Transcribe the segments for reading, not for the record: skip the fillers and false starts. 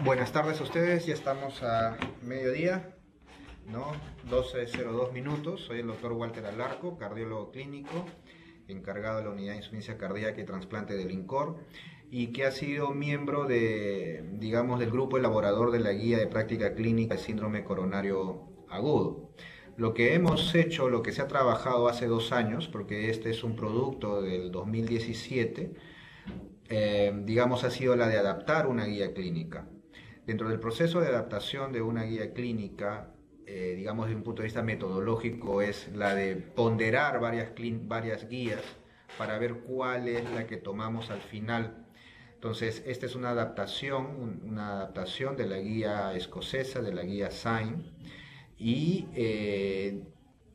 Buenas tardes a ustedes, ya estamos a mediodía, ¿no? 12:02 minutos. Soy el doctor Walter Alarco, cardiólogo clínico, encargado de la unidad de insuficiencia cardíaca y trasplante del INCOR, y que ha sido miembro del grupo elaborador de la guía de práctica clínica de síndrome coronario agudo. Lo que hemos hecho, lo que se ha trabajado hace 2 años, porque este es un producto del 2017, ha sido la de adaptar una guía clínica. Dentro del proceso de adaptación de una guía clínica, desde un punto de vista metodológico, es la de ponderar varias guías para ver cuál es la que tomamos al final. Entonces, esta es una adaptación de la guía escocesa, de la guía SIGN, y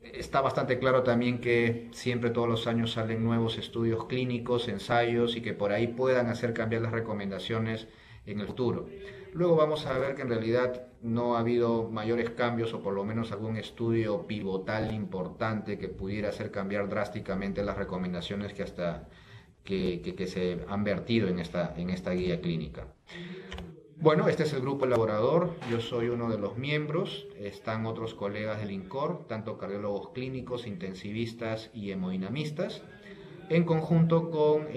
está bastante claro también que siempre todos los años salen nuevos estudios clínicos, ensayos, y que por ahí puedan hacer cambiar las recomendaciones en el futuro. Luego vamos a ver que en realidad no ha habido mayores cambios, o por lo menos algún estudio pivotal importante que pudiera hacer cambiar drásticamente las recomendaciones que se han vertido en esta guía clínica. Bueno, este es el grupo elaborador, yo soy uno de los miembros, están otros colegas del INCOR, tanto cardiólogos clínicos, intensivistas y hemodinamistas, en conjunto con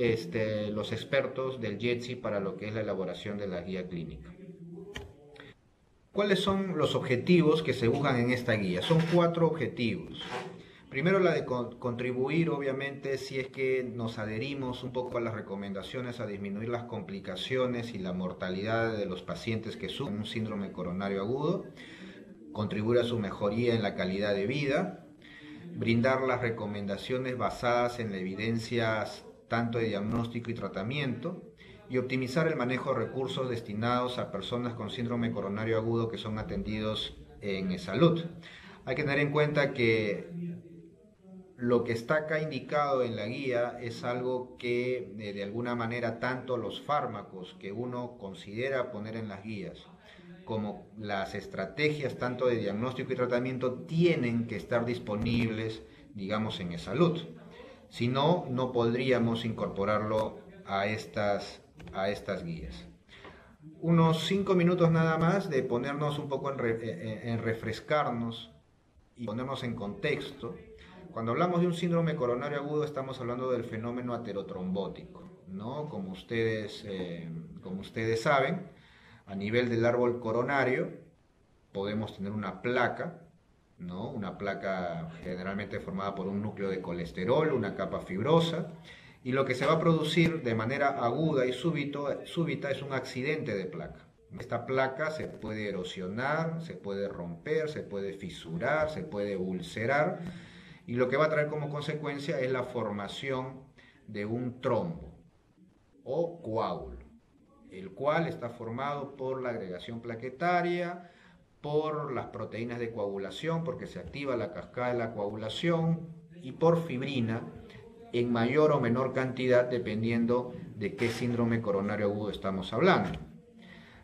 los expertos del JETSI para lo que es la elaboración de la guía clínica. ¿Cuáles son los objetivos que se buscan en esta guía? Son 4 objetivos. Primero, la de contribuir, obviamente, si es que nos adherimos un poco a las recomendaciones, a disminuir las complicaciones y la mortalidad de los pacientes que sufren un síndrome coronario agudo, contribuir a su mejoría en la calidad de vida, brindar las recomendaciones basadas en la evidencia tanto de diagnóstico y tratamiento, y optimizar el manejo de recursos destinados a personas con síndrome coronario agudo que son atendidos en eSalud. Hay que tener en cuenta que lo que está acá indicado en la guía es algo que de alguna manera tanto los fármacos que uno considera poner en las guías como las estrategias tanto de diagnóstico y tratamiento tienen que estar disponibles, en eSalud. Si no, no podríamos incorporarlo a estas guías. Unos 5 minutos nada más de ponernos un poco en refrescarnos y ponernos en contexto. Cuando hablamos de un síndrome coronario agudo estamos hablando del fenómeno aterotrombótico, ¿no? Como ustedes saben, a nivel del árbol coronario podemos tener una placa, ¿no? Una placa generalmente formada por un núcleo de colesterol, una capa fibrosa, y lo que se va a producir de manera aguda y súbita es un accidente de placa. Esta placa se puede erosionar, se puede romper, se puede fisurar, se puede ulcerar, y lo que va a traer como consecuencia es la formación de un trombo o coágulo, el cual está formado por la agregación plaquetaria, por las proteínas de coagulación, porque se activa la cascada de la coagulación, y por fibrina en mayor o menor cantidad dependiendo de qué síndrome coronario agudo estamos hablando.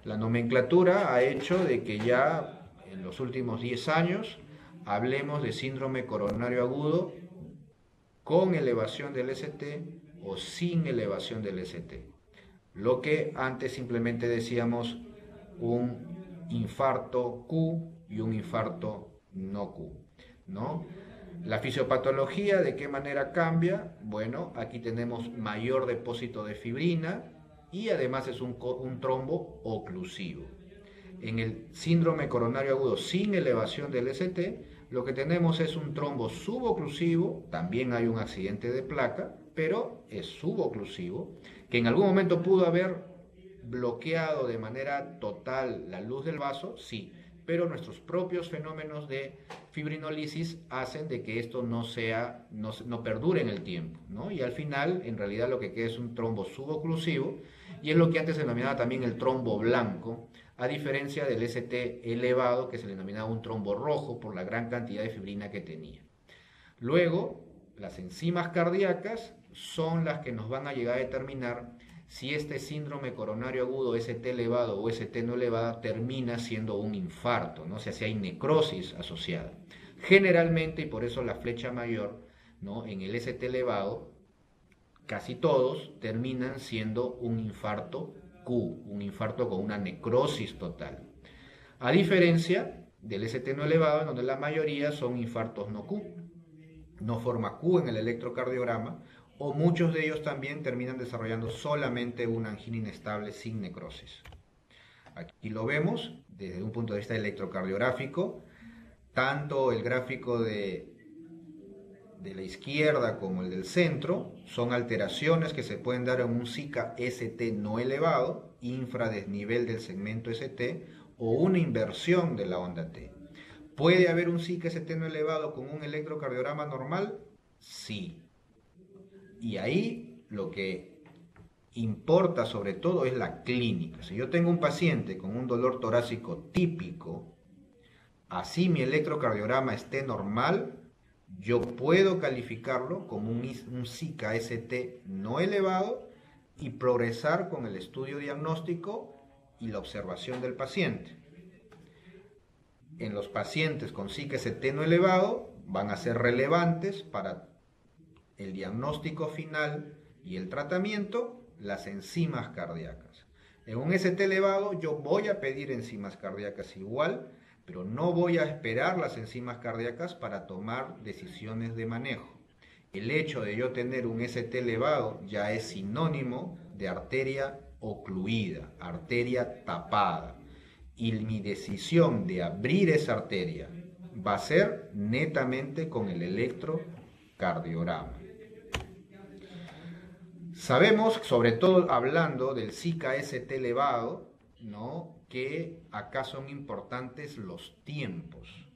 La nomenclatura ha hecho de que ya en los últimos 10 años hablemos de síndrome coronario agudo con elevación del ST o sin elevación del ST. Lo que antes simplemente decíamos un infarto Q y un infarto no Q, ¿no? La fisiopatología, ¿de qué manera cambia? Bueno, aquí tenemos mayor depósito de fibrina y además es un trombo oclusivo. En el síndrome coronario agudo sin elevación del ST, lo que tenemos es un trombo suboclusivo, también hay un accidente de placa, pero es suboclusivo, que en algún momento pudo haber bloqueado de manera total la luz del vaso, sí, pero nuestros propios fenómenos de fibrinolisis hacen de que esto no perdure en el tiempo, ¿no? Y al final, en realidad, lo que queda es un trombo suboclusivo, y es lo que antes se denominaba también el trombo blanco, a diferencia del ST elevado, que se le denominaba un trombo rojo por la gran cantidad de fibrina que tenía. Luego, las enzimas cardíacas son las que nos van a llegar a determinar si este síndrome coronario agudo, ST elevado o ST no elevada, termina siendo un infarto, ¿no? O sea, si hay necrosis asociada. Generalmente, y por eso la flecha mayor, ¿no? En el ST elevado, casi todos terminan siendo un infarto Q, un infarto con una necrosis total. A diferencia del ST no elevado, en donde la mayoría son infartos no Q. No forma Q en el electrocardiograma, o muchos de ellos también terminan desarrollando solamente una angina inestable sin necrosis. Aquí lo vemos desde un punto de vista electrocardiográfico, tanto el gráfico de la izquierda como el del centro son alteraciones que se pueden dar en un SICA ST no elevado, infradesnivel del segmento ST, o una inversión de la onda T. ¿Puede haber un SICA ST no elevado con un electrocardiograma normal? Sí. Y ahí lo que importa sobre todo es la clínica. Si yo tengo un paciente con un dolor torácico típico, así mi electrocardiograma esté normal, yo puedo calificarlo como un SICA ST no elevado y progresar con el estudio diagnóstico y la observación del paciente. En los pacientes con SICA ST no elevado van a ser relevantes para el diagnóstico final y el tratamiento las enzimas cardíacas. En un ST elevado yo voy a pedir enzimas cardíacas igual, pero no voy a esperar las enzimas cardíacas para tomar decisiones de manejo. El hecho de yo tener un ST elevado ya es sinónimo de arteria ocluida, arteria tapada. Y mi decisión de abrir esa arteria va a ser netamente con el electrocardiograma. Sabemos, sobre todo hablando del SICA ST elevado, ¿no?, que acá son importantes los tiempos.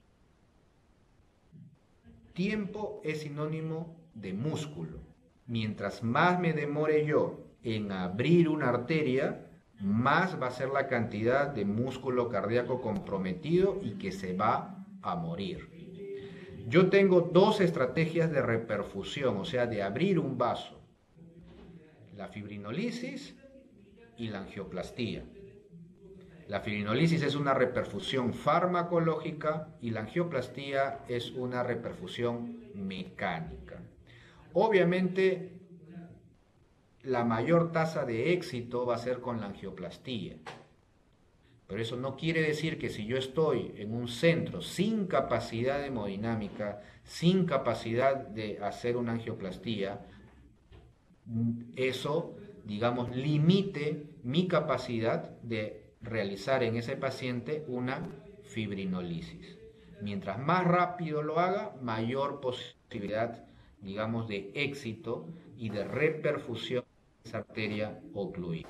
Tiempo es sinónimo de músculo. Mientras más me demore yo en abrir una arteria, más va a ser la cantidad de músculo cardíaco comprometido y que se va a morir. Yo tengo dos estrategias de reperfusión, o sea, de abrir un vaso: la fibrinolisis y la angioplastía. La fibrinolisis es una reperfusión farmacológica y la angioplastía es una reperfusión mecánica. Obviamente, la mayor tasa de éxito va a ser con la angioplastía. Pero eso no quiere decir que si yo estoy en un centro sin capacidad de hemodinámica, sin capacidad de hacer una angioplastía, eso, digamos, limite mi capacidad de realizar en ese paciente una fibrinolisis. Mientras más rápido lo haga, mayor posibilidad, digamos, de éxito y de reperfusión de esa arteria ocluida.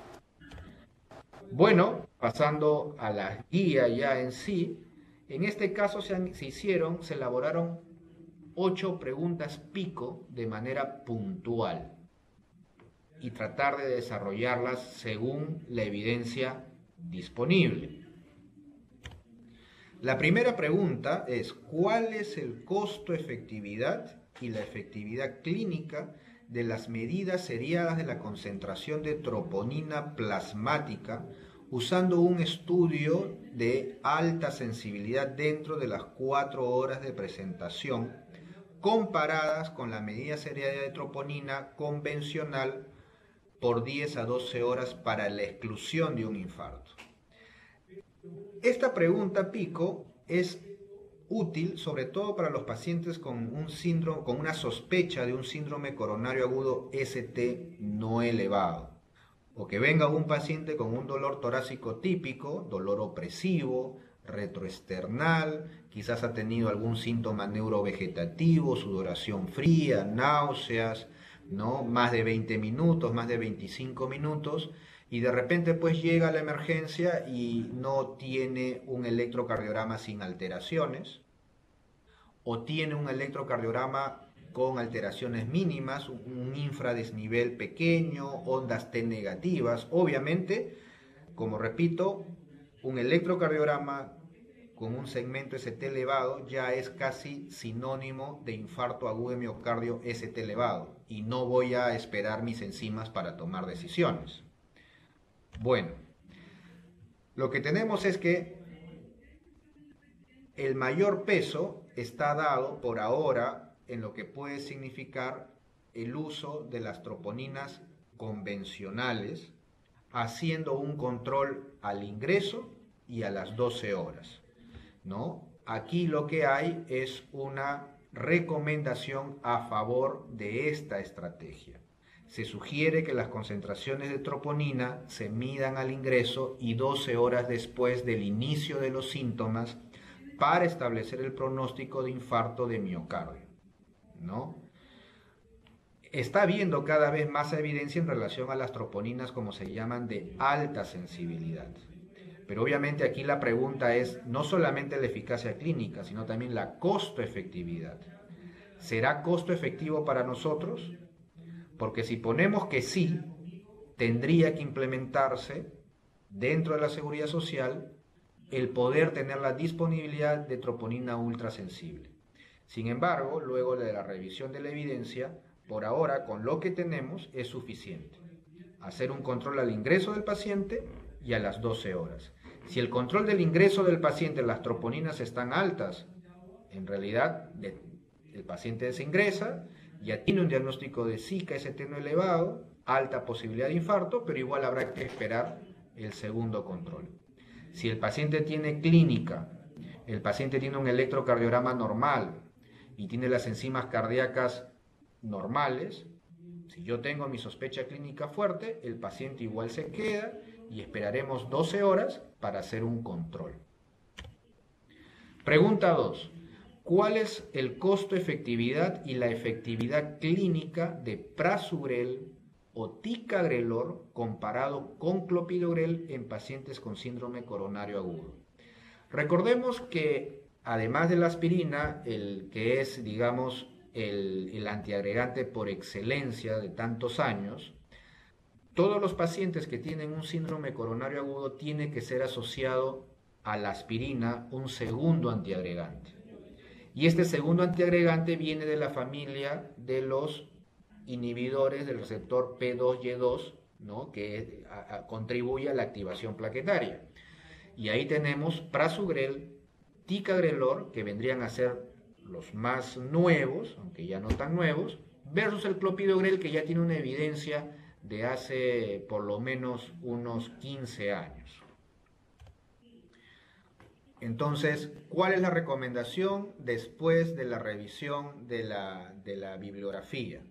Bueno, pasando a la guía ya en sí, en este caso se elaboraron 8 preguntas pico de manera puntual y tratar de desarrollarlas según la evidencia disponible. La primera pregunta es: ¿cuál es el costo-efectividad y la efectividad clínica de las medidas seriadas de la concentración de troponina plasmática usando un estudio de alta sensibilidad dentro de las 4 horas de presentación, comparadas con la medida seriada de troponina convencional por 10 a 12 horas para la exclusión de un infarto? Esta pregunta pico es útil sobre todo para los pacientes con un síndrome, con una sospecha de un síndrome coronario agudo ST no elevado, o que venga un paciente con un dolor torácico típico, dolor opresivo, retroesternal, quizás ha tenido algún síntoma neurovegetativo, sudoración fría, náuseas, ¿no?, más de 20 minutos, más de 25 minutos, y de repente pues llega a la emergencia y no tiene un electrocardiograma sin alteraciones, o tiene un electrocardiograma con alteraciones mínimas, un infradesnivel pequeño, ondas T negativas. Obviamente, como repito, un electrocardiograma con un segmento ST elevado ya es casi sinónimo de infarto agudo de miocardio ST elevado, y no voy a esperar mis enzimas para tomar decisiones. Bueno, lo que tenemos es que el mayor peso está dado por ahora en lo que puede significar el uso de las troponinas convencionales haciendo un control al ingreso y a las 12 horas, ¿no? Aquí lo que hay es una recomendación a favor de esta estrategia. Se sugiere que las concentraciones de troponina se midan al ingreso y 12 horas después del inicio de los síntomas para establecer el pronóstico de infarto de miocardio, ¿no? Está habiendo cada vez más evidencia en relación a las troponinas, como se llaman, de alta sensibilidad. Pero obviamente aquí la pregunta es no solamente la eficacia clínica, sino también la costo-efectividad. ¿Será costo efectivo para nosotros? Porque si ponemos que sí, tendría que implementarse dentro de la seguridad social el poder tener la disponibilidad de troponina ultrasensible. Sin embargo, luego de la revisión de la evidencia, por ahora con lo que tenemos es suficiente. Hacer un control al ingreso del paciente y a las 12 horas. Si el control del ingreso del paciente, las troponinas están altas, en realidad el paciente desingresa, ya tiene un diagnóstico de Zika ST no elevado, alta posibilidad de infarto, pero igual habrá que esperar el segundo control. Si el paciente tiene clínica, el paciente tiene un electrocardiograma normal y tiene las enzimas cardíacas normales, si yo tengo mi sospecha clínica fuerte, el paciente igual se queda y esperaremos 12 horas para hacer un control. Pregunta 2. ¿Cuál es el costo-efectividad y la efectividad clínica de Prasugrel o Ticagrelor comparado con Clopidogrel en pacientes con síndrome coronario agudo? Recordemos que además de la aspirina, el que es, digamos, el antiagregante por excelencia de tantos años, todos los pacientes que tienen un síndrome coronario agudo tiene que ser asociado a la aspirina un segundo antiagregante. Y este segundo antiagregante viene de la familia de los inhibidores del receptor P2Y2, ¿no? Que contribuye a la activación plaquetaria. Y ahí tenemos Prasugrel, Ticagrelor, que vendrían a ser los más nuevos, aunque ya no tan nuevos, versus el Clopidogrel, que ya tiene una evidencia de hace por lo menos unos 15 años. Entonces, ¿cuál es la recomendación después de la revisión de la bibliografía?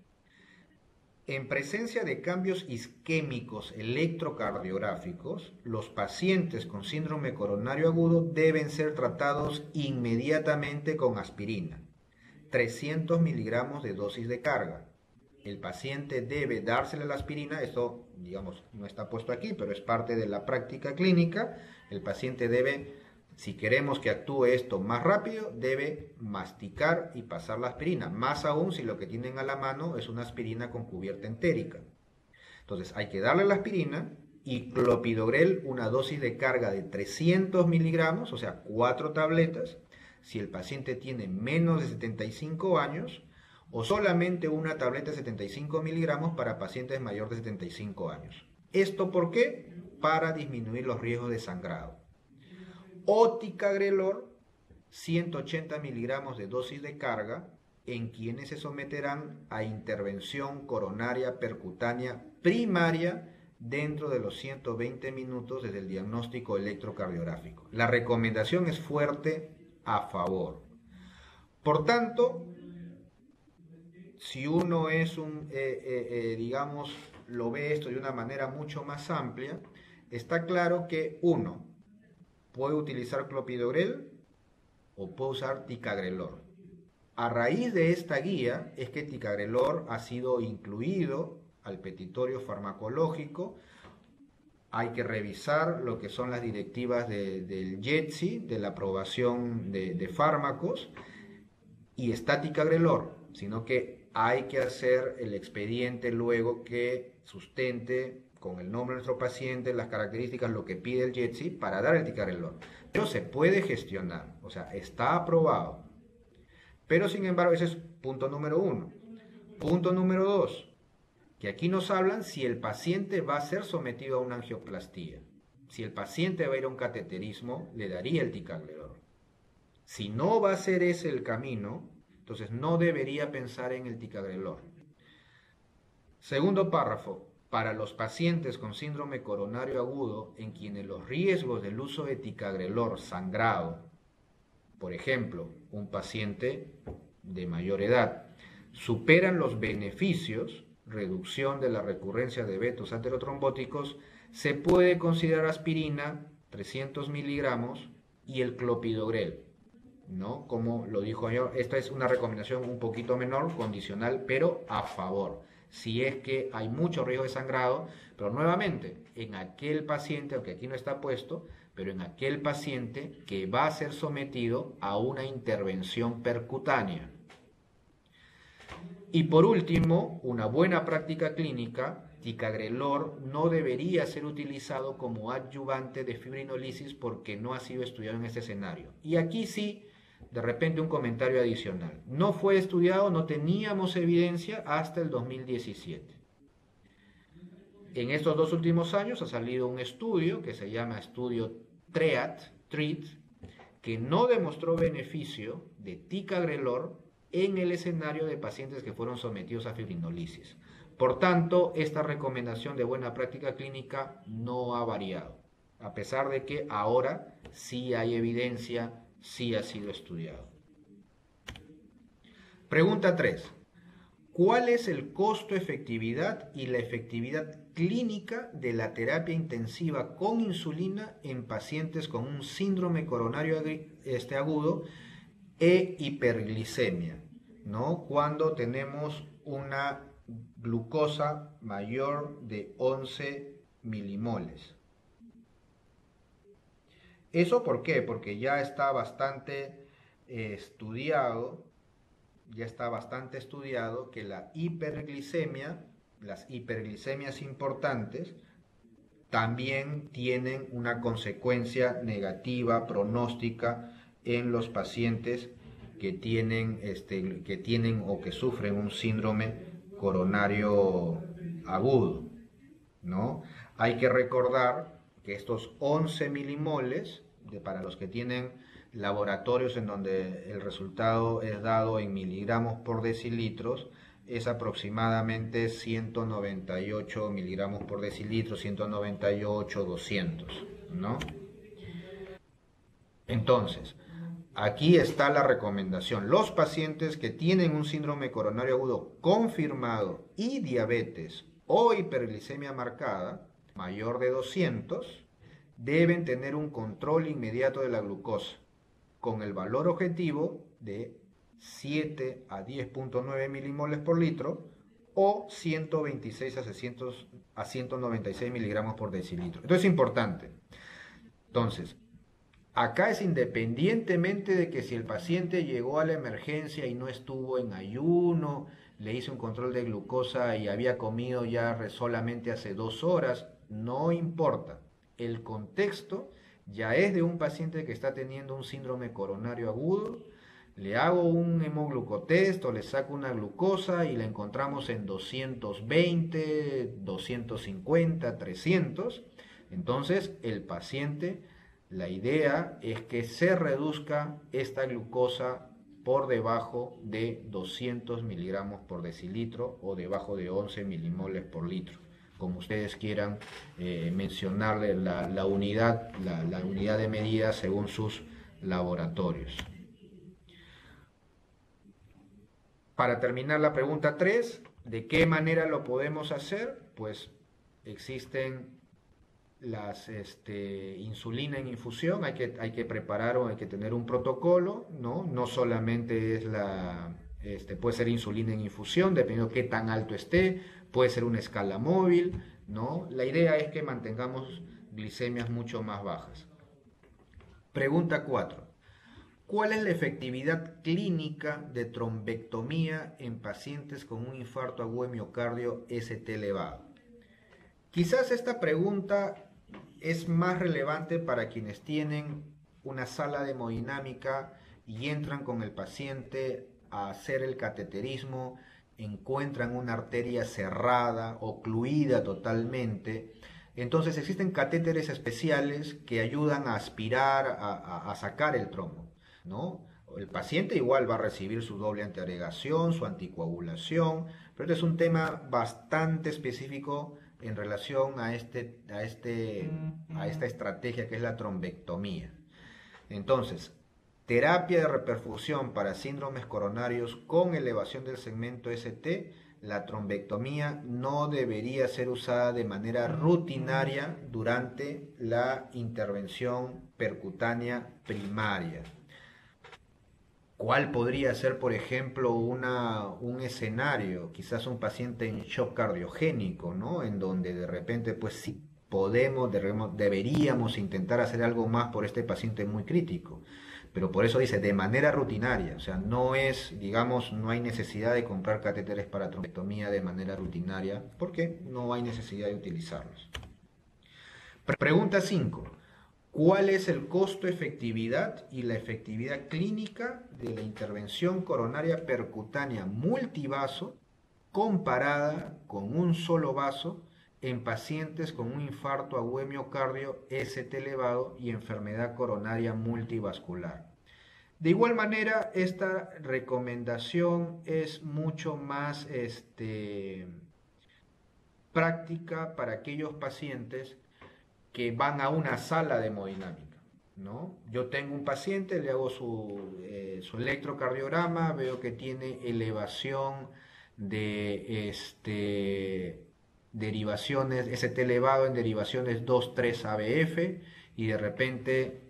En presencia de cambios isquémicos electrocardiográficos, los pacientes con síndrome coronario agudo deben ser tratados inmediatamente con aspirina, 300 miligramos de dosis de carga. El paciente debe dársele la aspirina, esto, digamos, no está puesto aquí, pero es parte de la práctica clínica. El paciente debe, si queremos que actúe esto más rápido, debe masticar y pasar la aspirina, más aún si lo que tienen a la mano es una aspirina con cubierta entérica. Entonces hay que darle la aspirina y Clopidogrel, una dosis de carga de 300 miligramos, o sea, 4 tabletas, si el paciente tiene menos de 75 años, o solamente una tableta de 75 miligramos para pacientes mayores de 75 años. ¿Esto por qué? Para disminuir los riesgos de sangrado. O Ticagrelor, 180 miligramos de dosis de carga, en quienes se someterán a intervención coronaria percutánea primaria dentro de los 120 minutos desde el diagnóstico electrocardiográfico. La recomendación es fuerte a favor. Por tanto, si uno es digamos, lo ve esto de una manera mucho más amplia, está claro que uno puede utilizar Clopidogrel o puede usar Ticagrelor. A raíz de esta guía es que Ticagrelor ha sido incluido al petitorio farmacológico. Hay que revisar lo que son las directivas del JETSI, de la aprobación de fármacos, y está Ticagrelor, sino que hay que hacer el expediente luego que sustente con el nombre de nuestro paciente, las características, lo que pide el JETSI para dar el Ticagrelor. Pero se puede gestionar, o sea, está aprobado. Pero sin embargo, ese es punto número 1. Punto número 2, que aquí nos hablan si el paciente va a ser sometido a una angioplastía. Si el paciente va a ir a un cateterismo, le daría el Ticagrelor. Si no va a ser ese el camino, entonces no debería pensar en el Ticagrelor. Segundo párrafo, Para los pacientes con síndrome coronario agudo, en quienes los riesgos del uso de ticagrelor sangrado, por ejemplo, un paciente de mayor edad, superan los beneficios, reducción de la recurrencia de eventos aterotrombóticos, se puede considerar aspirina, 300 miligramos, y el clopidogrel, ¿no? Como lo dijo yo, esta es una recomendación un poquito menor, condicional, pero a favor. Si es que hay mucho riesgo de sangrado, pero nuevamente, en aquel paciente, aunque aquí no está puesto, pero en aquel paciente que va a ser sometido a una intervención percutánea. Y por último, una buena práctica clínica, ticagrelor no debería ser utilizado como adyuvante de fibrinolisis porque no ha sido estudiado en este escenario. Y aquí sí, de repente un comentario adicional. No fue estudiado, no teníamos evidencia hasta el 2017. En estos 2 últimos años ha salido un estudio que se llama estudio TREAT, que no demostró beneficio de ticagrelor en el escenario de pacientes que fueron sometidos a fibrinolisis. Por tanto, esta recomendación de buena práctica clínica no ha variado, a pesar de que ahora sí hay evidencia, sí ha sido estudiado. Pregunta 3. ¿Cuál es el costo-efectividad y la efectividad clínica de la terapia intensiva con insulina en pacientes con un síndrome coronario agudo e hiperglicemia, ¿no? Cuando tenemos una glucosa mayor de 11 milimoles? ¿Eso por qué? Porque ya está bastante estudiado que la hiperglicemia, las hiperglicemias importantes, también tienen una consecuencia negativa pronóstica en los pacientes que tienen o que sufren un síndrome coronario agudo, ¿no? Hay que recordar que estos 11 milimoles, para los que tienen laboratorios en donde el resultado es dado en miligramos por decilitros, es aproximadamente 198 miligramos por decilitro, 198, 200, ¿no? Entonces, aquí está la recomendación. Los pacientes que tienen un síndrome coronario agudo confirmado y diabetes o hiperglicemia marcada, mayor de 200, deben tener un control inmediato de la glucosa, con el valor objetivo de 7 a 10.9 milimoles por litro o 126 a 196 miligramos por decilitro. Esto es importante. Entonces, acá es independientemente de que si el paciente llegó a la emergencia y no estuvo en ayuno, le hice un control de glucosa y había comido ya solamente hace 2 horas, no importa. El contexto ya es de un paciente que está teniendo un síndrome coronario agudo, le hago un hemoglucotest o le saco una glucosa y la encontramos en 220, 250, 300. Entonces el paciente, la idea es que se reduzca esta glucosa por debajo de 200 miligramos por decilitro o debajo de 11 milimoles por litro, como ustedes quieran mencionarle la unidad de medida según sus laboratorios. Para terminar la pregunta 3, ¿de qué manera lo podemos hacer? Pues existen las insulina en infusión, hay que preparar o hay que tener un protocolo, no solamente es puede ser insulina en infusión, dependiendo de qué tan alto esté, puede ser una escala móvil, ¿no? La idea es que mantengamos glicemias mucho más bajas. Pregunta 4. ¿Cuál es la efectividad clínica de trombectomía en pacientes con un infarto agudo de miocardio ST elevado? Quizás esta pregunta es más relevante para quienes tienen una sala de hemodinámica y entran con el paciente a hacer el cateterismo, encuentran una arteria cerrada, ocluida totalmente. Entonces existen catéteres especiales que ayudan a aspirar, a sacar el trombo, ¿no? El paciente igual va a recibir su doble antiagregación, su anticoagulación, pero este es un tema bastante específico en relación a esta estrategia que es la trombectomía. Entonces, terapia de reperfusión para síndromes coronarios con elevación del segmento ST, la trombectomía no debería ser usada de manera rutinaria durante la intervención percutánea primaria. ¿Cuál podría ser, por ejemplo, un escenario? Quizás un paciente en shock cardiogénico, ¿no? En donde de repente, pues sí deberíamos intentar hacer algo más por este paciente muy crítico. Pero por eso dice, de manera rutinaria, o sea, no es, digamos, no hay necesidad de comprar catéteres para trombectomía de manera rutinaria, porque no hay necesidad de utilizarlos. Pregunta 5. ¿Cuál es el costo-efectividad y la efectividad clínica de la intervención coronaria percutánea multivaso comparada con un solo vaso en pacientes con un infarto agudo de miocardio, ST elevado y enfermedad coronaria multivascular? De igual manera, esta recomendación es mucho más práctica para aquellos pacientes que van a una sala de hemodinámica, ¿no? Yo tengo un paciente, le hago su electrocardiograma, veo que tiene elevación de derivaciones, ST elevado en derivaciones 2-3 ABF, y de repente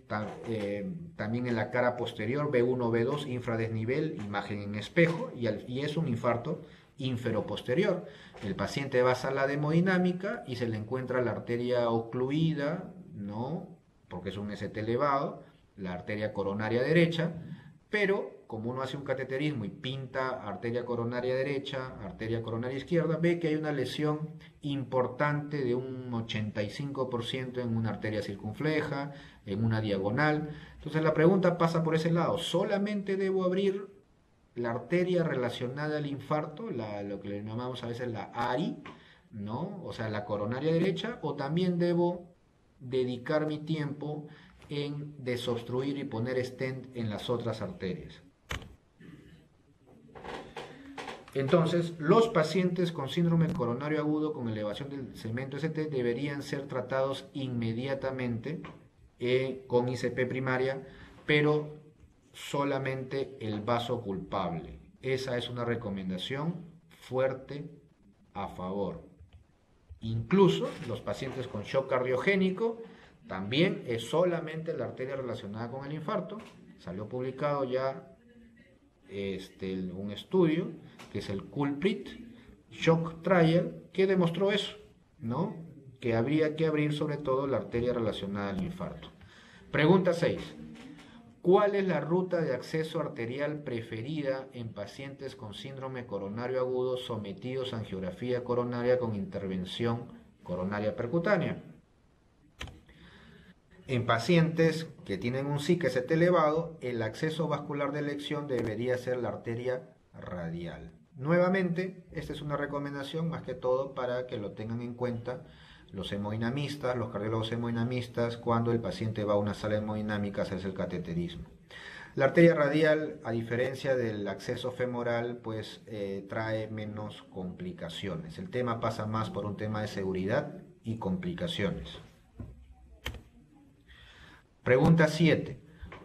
también en la cara posterior B1, B2, infradesnivel, imagen en espejo, y es un infarto inferoposterior. El paciente va a sala de hemodinámica y se le encuentra la arteria ocluida, ¿no? Porque es un ST elevado, la arteria coronaria derecha, pero como uno hace un cateterismo y pinta arteria coronaria derecha, arteria coronaria izquierda, ve que hay una lesión importante de un 85% en una arteria circunfleja, en una diagonal. Entonces la pregunta pasa por ese lado: ¿solamente debo abrir la arteria relacionada al infarto, lo que le llamamos a veces la ARI, ¿no? O sea, la coronaria derecha, o también debo dedicar mi tiempo en desobstruir y poner stent en las otras arterias? Entonces, los pacientes con síndrome coronario agudo con elevación del segmento ST deberían ser tratados inmediatamente con ICP primaria, pero solamente el vaso culpable. Esa es una recomendación fuerte a favor. Incluso los pacientes con shock cardiogénico también es solamente la arteria relacionada con el infarto. Salió publicado ya un estudio que es el Culprit Shock Trial, que demostró eso, ¿no? Que habría que abrir sobre todo la arteria relacionada al infarto. Pregunta 6. ¿Cuál es la ruta de acceso arterial preferida en pacientes con síndrome coronario agudo sometidos a angiografía coronaria con intervención coronaria percutánea? En pacientes que tienen un SIC-ST elevado, el acceso vascular de elección debería ser la arteria radial. Nuevamente, esta es una recomendación más que todo para que lo tengan en cuenta los hemodinamistas, los cardiólogos hemodinamistas, cuando el paciente va a una sala hemodinámica a hacerse el cateterismo. La arteria radial, a diferencia del acceso femoral, pues trae menos complicaciones. El tema pasa más por un tema de seguridad y complicaciones. Pregunta 7.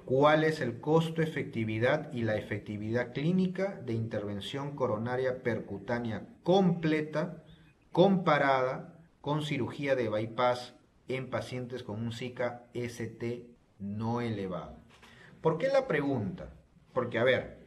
¿Cuál es el costo-efectividad y la efectividad clínica de intervención coronaria percutánea completa comparada con cirugía de bypass en pacientes con un SICA-ST no elevado? ¿Por qué la pregunta? Porque, a ver,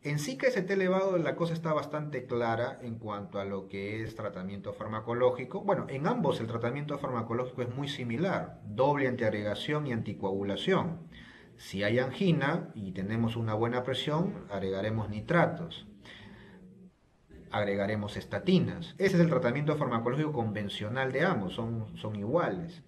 en SICA-ST elevado la cosa está bastante clara en cuanto a lo que es tratamiento farmacológico. Bueno, en ambos el tratamiento farmacológico es muy similar: doble antiagregación y anticoagulación. Si hay angina y tenemos una buena presión, agregaremos nitratos, agregaremos estatinas. Ese es el tratamiento farmacológico convencional de ambos, son iguales.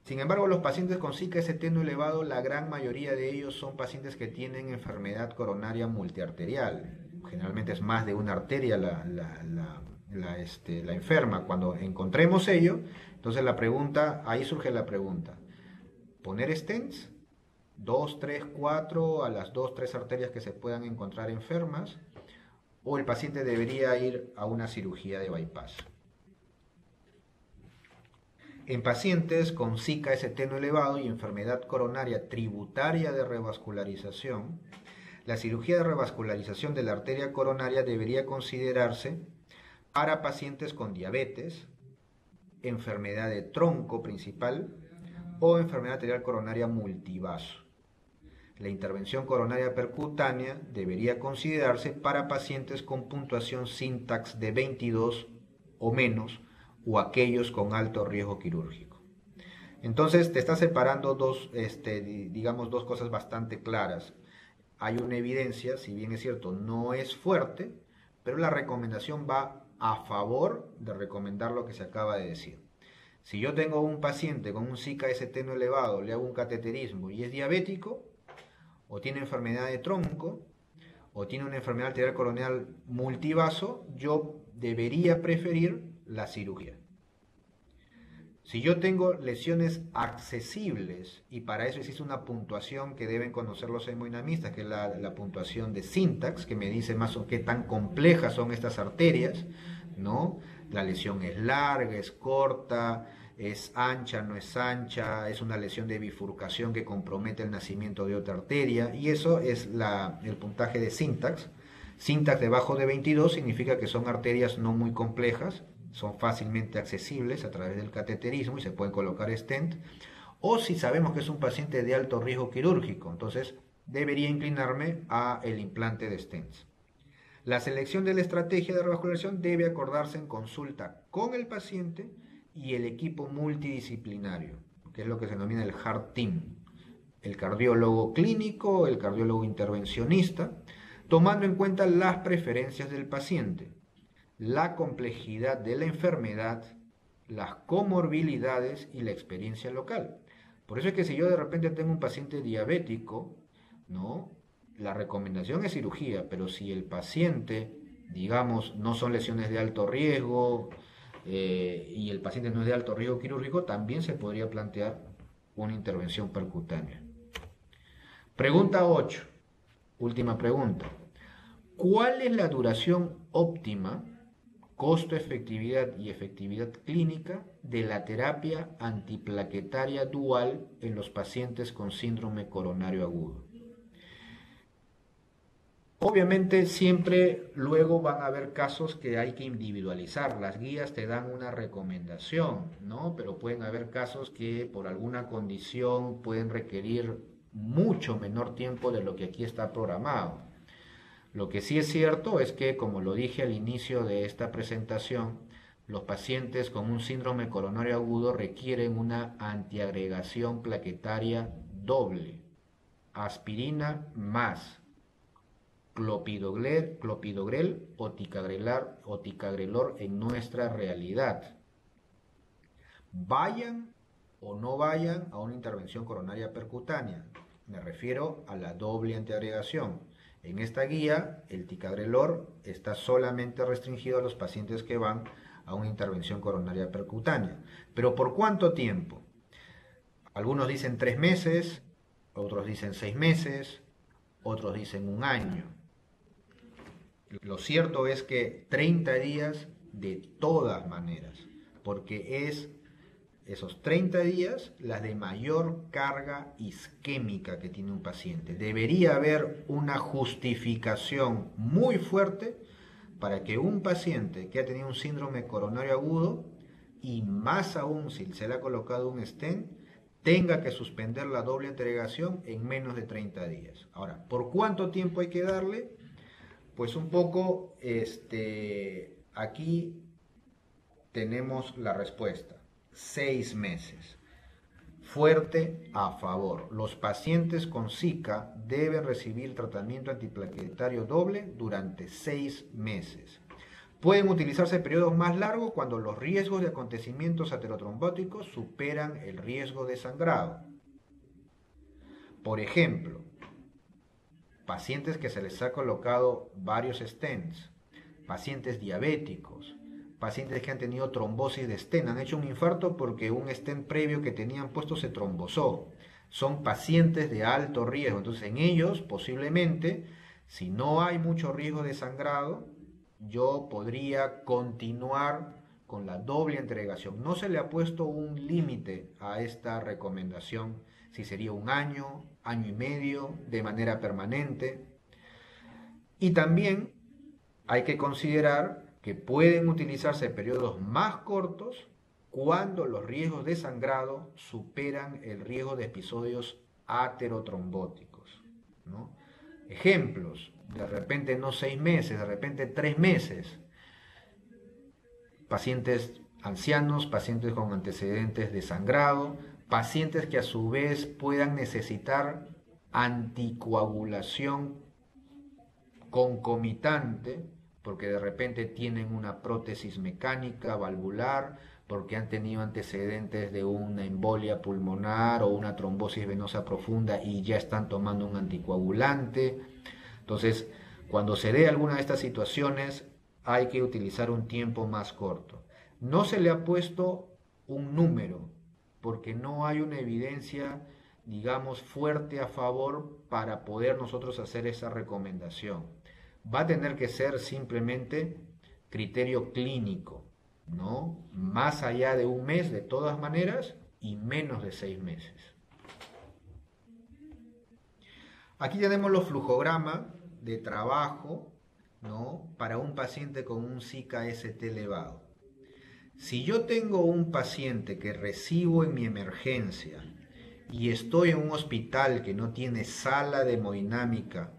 Sin embargo, los pacientes con SICA-ST no elevado, la gran mayoría de ellos son pacientes que tienen enfermedad coronaria multiarterial. Generalmente es más de una arteria la enferma. Cuando encontremos ello, entonces ahí surge la pregunta: ¿poner stents? 2, 3, 4 a las 2, 3 arterias que se puedan encontrar enfermas, o el paciente debería ir a una cirugía de bypass. En pacientes con Zika-ST no elevado y enfermedad coronaria tributaria de revascularización, la cirugía de revascularización de la arteria coronaria debería considerarse para pacientes con diabetes, enfermedad de tronco principal o enfermedad arterial coronaria multivaso. La intervención coronaria percutánea debería considerarse para pacientes con puntuación Syntax de 22 o menos o aquellos con alto riesgo quirúrgico. Entonces te está separando dos cosas bastante claras. Hay una evidencia, si bien es cierto, no es fuerte, pero la recomendación va a favor de recomendar lo que se acaba de decir. Si yo tengo un paciente con un Zika-ST no elevado, le hago un cateterismo y es diabético, o tiene enfermedad de tronco, o tiene una enfermedad arterial coronaria multivaso, yo debería preferir la cirugía. Si yo tengo lesiones accesibles, y para eso existe una puntuación que deben conocer los hemodinamistas, que es la puntuación de Syntax, que me dice más o qué tan complejas son estas arterias, ¿no? La lesión es larga, es corta, es ancha, no es ancha, es una lesión de bifurcación que compromete el nacimiento de otra arteria, y eso es el puntaje de Syntax. Syntax debajo de 22 significa que son arterias no muy complejas, son fácilmente accesibles a través del cateterismo y se pueden colocar stent, o si sabemos que es un paciente de alto riesgo quirúrgico, entonces debería inclinarme a el implante de stents. La selección de la estrategia de revascularización debe acordarse en consulta con el paciente y el equipo multidisciplinario, que es lo que se denomina el Heart Team, el cardiólogo clínico, el cardiólogo intervencionista, tomando en cuenta las preferencias del paciente, la complejidad de la enfermedad, las comorbilidades y la experiencia local. Por eso es que si yo de repente tengo un paciente diabético, ¿no? La recomendación es cirugía, pero si el paciente, digamos, no son lesiones de alto riesgo y el paciente no es de alto riesgo quirúrgico, también se podría plantear una intervención percutánea. Pregunta 8, última pregunta. ¿Cuál es la duración óptima, costo-efectividad y efectividad clínica de la terapia antiplaquetaria dual en los pacientes con síndrome coronario agudo? Obviamente siempre luego van a haber casos que hay que individualizar. Las guías te dan una recomendación, ¿no? Pero pueden haber casos que por alguna condición pueden requerir mucho menor tiempo de lo que aquí está programado. Lo que sí es cierto es que, como lo dije al inicio de esta presentación, los pacientes con un síndrome coronario agudo requieren una antiagregación plaquetaria doble, aspirina más clopidogrel o ticagrelor en nuestra realidad. Vayan o no vayan a una intervención coronaria percutánea. Me refiero a la doble antiagregación. En esta guía, el ticagrelor está solamente restringido a los pacientes que van a una intervención coronaria percutánea. ¿Pero por cuánto tiempo? Algunos dicen 3 meses, otros dicen 6 meses, otros dicen 1 año. Lo cierto es que 30 días de todas maneras, porque es esos 30 días las de mayor carga isquémica que tiene un paciente. Debería haber una justificación muy fuerte para que un paciente que ha tenido un síndrome coronario agudo, y más aún si se le ha colocado un stent, tenga que suspender la doble antiagregación en menos de 30 días. Ahora, ¿por cuánto tiempo hay que darle? Pues un poco, aquí tenemos la respuesta. 6 meses. Fuerte a favor. Los pacientes con Zika deben recibir tratamiento antiplaquetario doble durante 6 meses. Pueden utilizarse periodos más largos cuando los riesgos de acontecimientos aterotrombóticos superan el riesgo de sangrado. Por ejemplo, pacientes que se les ha colocado varios stents, pacientes diabéticos, pacientes que han tenido trombosis de stent, han hecho un infarto porque un stent previo que tenían puesto se trombosó. Son pacientes de alto riesgo, entonces en ellos posiblemente, si no hay mucho riesgo de sangrado, yo podría continuar con la doble entregación. No se le ha puesto un límite a esta recomendación, si sería un año, año y medio, de manera permanente. Y también hay que considerar que pueden utilizarse periodos más cortos cuando los riesgos de sangrado superan el riesgo de episodios aterotrombóticos, ¿no? Ejemplos, de repente no 6 meses, de repente 3 meses. Pacientes ancianos, pacientes con antecedentes de sangrado, pacientes que a su vez puedan necesitar anticoagulación concomitante, porque de repente tienen una prótesis mecánica valvular, porque han tenido antecedentes de una embolia pulmonar o una trombosis venosa profunda y ya están tomando un anticoagulante. Entonces, cuando se dé alguna de estas situaciones, hay que utilizar un tiempo más corto. No se le ha puesto un número, porque no hay una evidencia, digamos, fuerte a favor para poder nosotros hacer esa recomendación. Va a tener que ser simplemente criterio clínico, ¿no? Más allá de un mes de todas maneras y menos de 6 meses. Aquí tenemos los flujogramas de trabajo, ¿no? Para un paciente con un Zika-ST elevado. Si yo tengo un paciente que recibo en mi emergencia y estoy en un hospital que no tiene sala de hemodinámica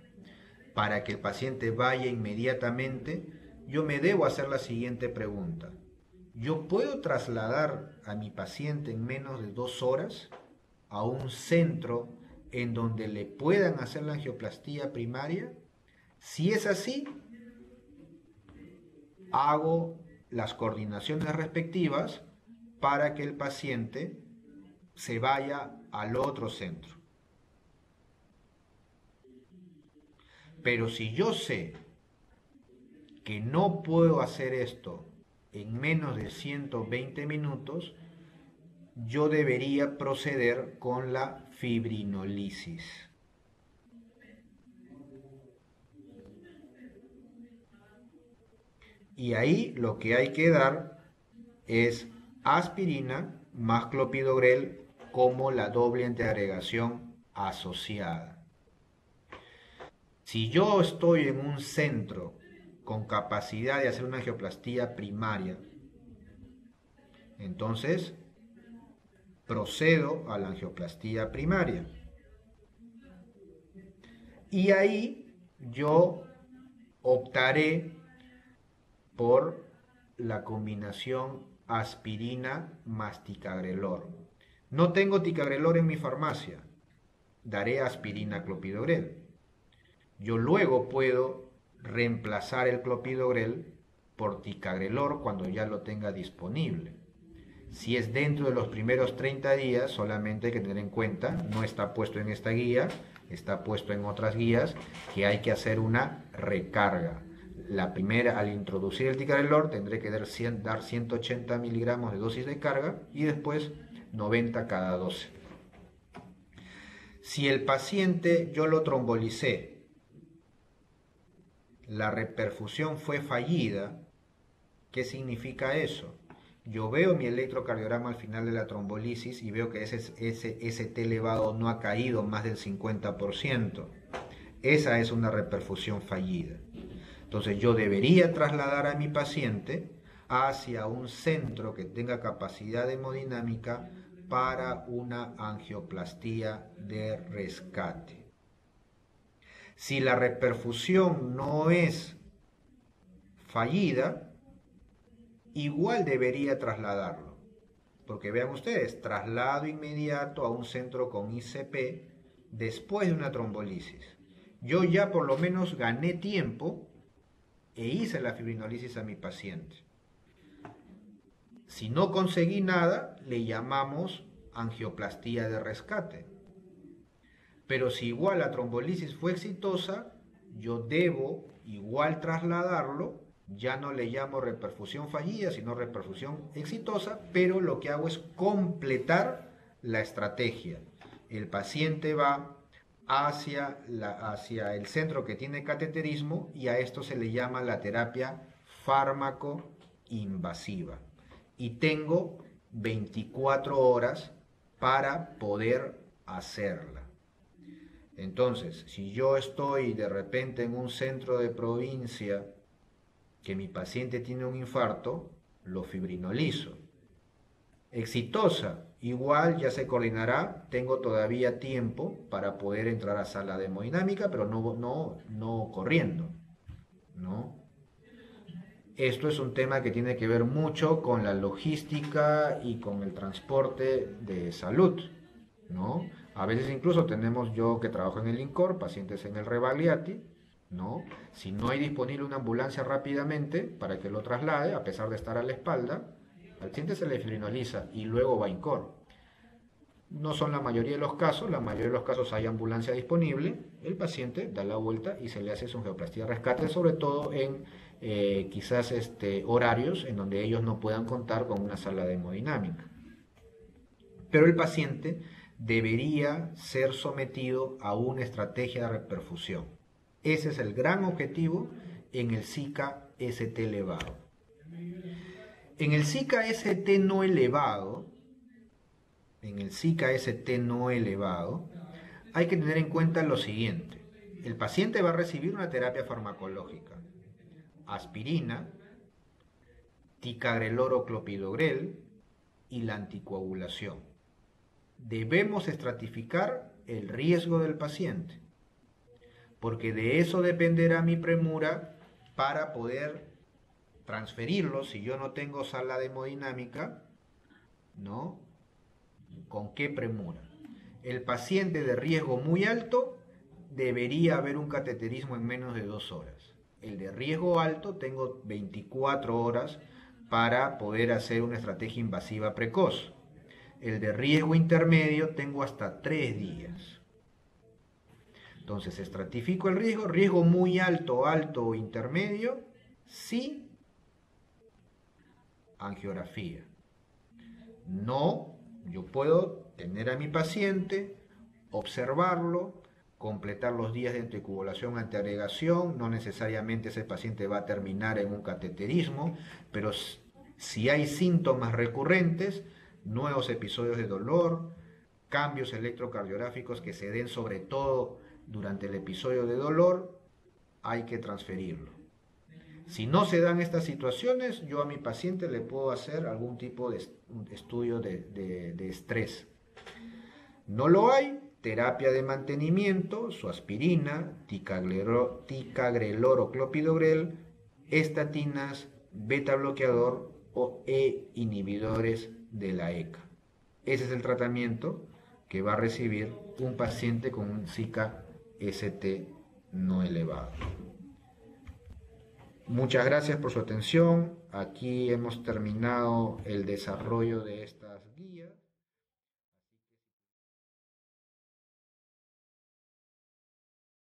para que el paciente vaya inmediatamente, yo me debo hacer la siguiente pregunta. ¿Yo puedo trasladar a mi paciente en menos de 2 horas a un centro en donde le puedan hacer la angioplastía primaria? Si es así, hago las coordinaciones respectivas para que el paciente se vaya al otro centro. Pero si yo sé que no puedo hacer esto en menos de 120 minutos, yo debería proceder con la fibrinolisis. Y ahí lo que hay que dar es aspirina más clopidogrel como la doble antiagregación asociada. Si yo estoy en un centro con capacidad de hacer una angioplastía primaria, entonces procedo a la angioplastía primaria. Y ahí yo optaré por la combinación aspirina más ticagrelor. No tengo ticagrelor en mi farmacia, daré aspirina clopidogrel. Yo luego puedo reemplazar el clopidogrel por ticagrelor cuando ya lo tenga disponible. Si es dentro de los primeros 30 días, solamente hay que tener en cuenta, no está puesto en esta guía, está puesto en otras guías, que hay que hacer una recarga. La primera, al introducir el ticagrelor, tendré que dar 180 miligramos de dosis de carga y después 90 cada 12. Si el paciente yo lo trombolicé, la reperfusión fue fallida, ¿qué significa eso? Yo veo mi electrocardiograma al final de la trombolisis y veo que ese ST elevado no ha caído más del 50%. Esa es una reperfusión fallida. Entonces yo debería trasladar a mi paciente hacia un centro que tenga capacidad hemodinámica para una angioplastía de rescate. Si la reperfusión no es fallida, igual debería trasladarlo. Porque vean ustedes, traslado inmediato a un centro con ICP después de una trombolisis. Yo ya por lo menos gané tiempo e hice la fibrinolisis a mi paciente. Si no conseguí nada, le llamamos angioplastía de rescate. Pero si igual la trombolisis fue exitosa, yo debo igual trasladarlo. Ya no le llamo reperfusión fallida, sino reperfusión exitosa, pero lo que hago es completar la estrategia. El paciente va hacia el centro que tiene cateterismo y a esto se le llama la terapia fármaco invasiva. y tengo 24 horas para poder hacerla. Entonces, si yo estoy de repente en un centro de provincia que mi paciente tiene un infarto, lo fibrinolizo. Exitosa, igual ya se coordinará, tengo todavía tiempo para poder entrar a sala de hemodinámica, pero no corriendo, ¿no? Esto es un tema que tiene que ver mucho con la logística y con el transporte de salud, ¿no? A veces incluso tenemos, yo que trabajo en el INCOR, pacientes en el Rebagliati, ¿no? Si no hay disponible una ambulancia rápidamente para que lo traslade, a pesar de estar a la espalda, al paciente se le fibrinoliza y luego va a INCOR. No son la mayoría de los casos, la mayoría de los casos hay ambulancia disponible, el paciente da la vuelta y se le hace su angioplastía rescate, sobre todo en quizás horarios en donde ellos no puedan contar con una sala de hemodinámica. Pero el paciente debería ser sometido a una estrategia de reperfusión. Ese es el gran objetivo en el SICA-ST elevado. En el SICA-ST no elevado, hay que tener en cuenta lo siguiente. El paciente va a recibir una terapia farmacológica, aspirina, ticagrelor clopidogrel y la anticoagulación. Debemos estratificar el riesgo del paciente, porque de eso dependerá mi premura para poder transferirlo. Si yo no tengo sala de hemodinámica, ¿no? ¿Con qué premura? El paciente de riesgo muy alto debería haber un cateterismo en menos de 2 horas. El de riesgo alto tengo 24 horas para poder hacer una estrategia invasiva precoz. El de riesgo intermedio tengo hasta 3 días. Entonces estratifico el riesgo muy alto, alto o intermedio, sí, angiografía. No, yo puedo tener a mi paciente, observarlo, completar los días de anticoagulación, antiagregación, no necesariamente ese paciente va a terminar en un cateterismo, pero si hay síntomas recurrentes, nuevos episodios de dolor, cambios electrocardiográficos que se den sobre todo durante el episodio de dolor, hay que transferirlo. Si no se dan estas situaciones, yo a mi paciente le puedo hacer algún tipo de estudio de estrés. No lo hay, terapia de mantenimiento, su aspirina, ticagrelor o clopidogrel, estatinas, beta bloqueador e inhibidores de la ECA. Ese es el tratamiento que va a recibir un paciente con un SICA-ST no elevado. Muchas gracias por su atención. Aquí hemos terminado el desarrollo de estas guías.